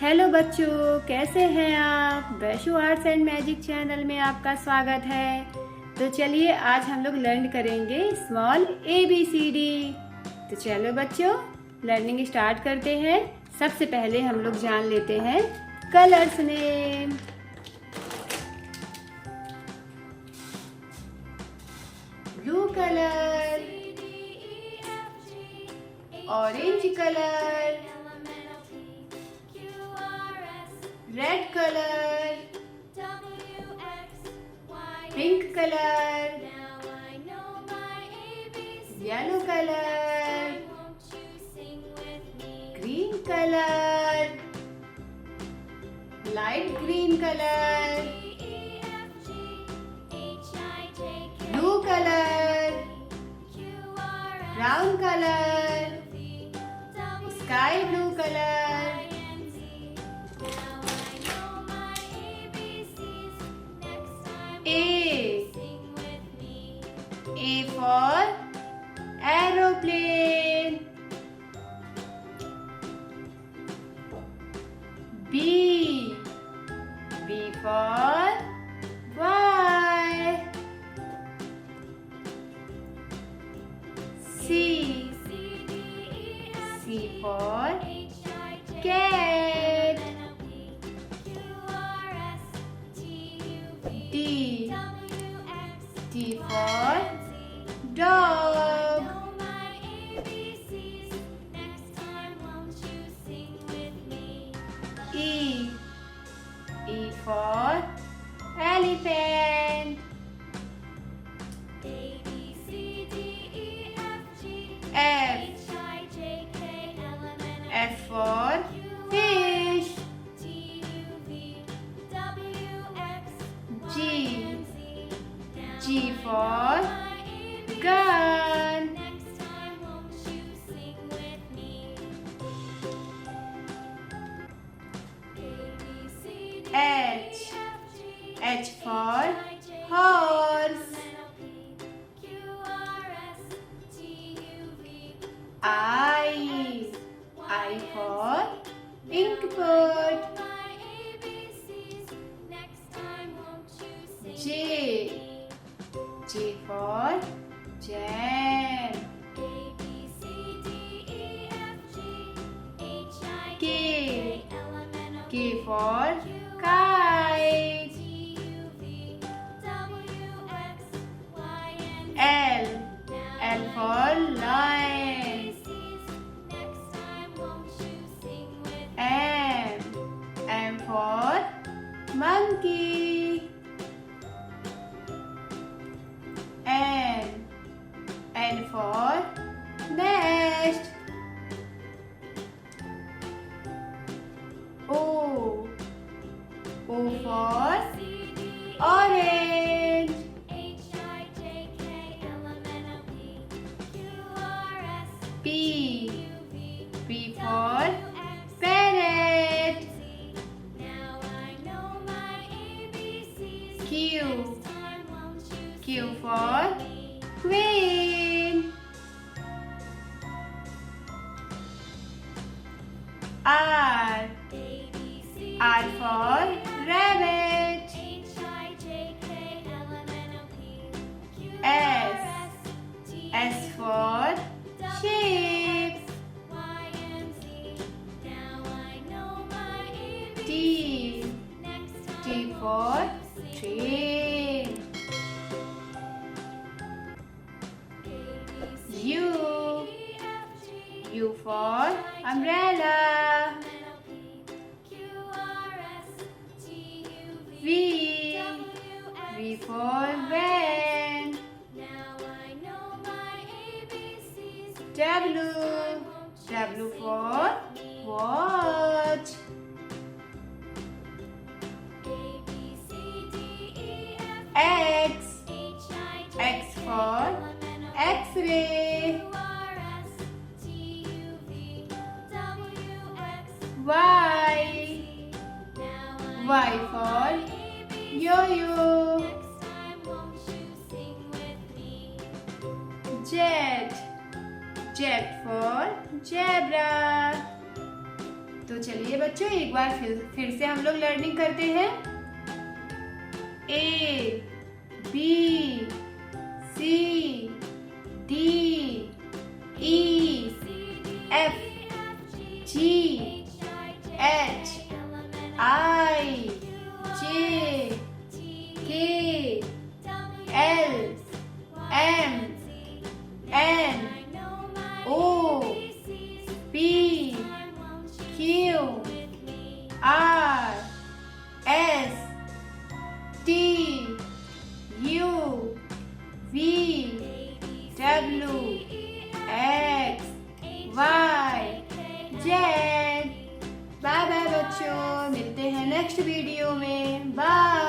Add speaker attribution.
Speaker 1: Hello बच्चों, कैसे हैं आप। Vaishu arts and magic channel में आपका स्वागत है। तो चलिए आज हम लोग लर्न करेंगे स्मॉल ABCD। तो चलो बच्चों लर्निंग स्टार्ट करते हैं। सबसे पहले हम लोग जान लेते हैं colours name. Blue colour, orange colour, red colour, pink colour, yellow colour, green colour, light green colour, blue colour, brown colour, sky blue colour. A for aeroplane. B for boy. C for cat. D for dog. E for elephant. F for fish. G for gun. H for horse. I for ink pot. J for jam. K for kite. L for lion. M for monkey. N for nest. O for orange. P for parrot. Q for queen. R for rabbit. S for sheep. T for train. U for umbrella. V for van. W for watch. X for X-ray. Y for yo-yo. Z for zebra. तो चलिए बच्चों एक बार फिर से हम लोग learning करते हैं। A B C D E F G H I J K L M N O P Q R S T U V W X Y Z। Bye bye बच्चों, मिलते हैं नेक्स्ट वीडियो में। Bye.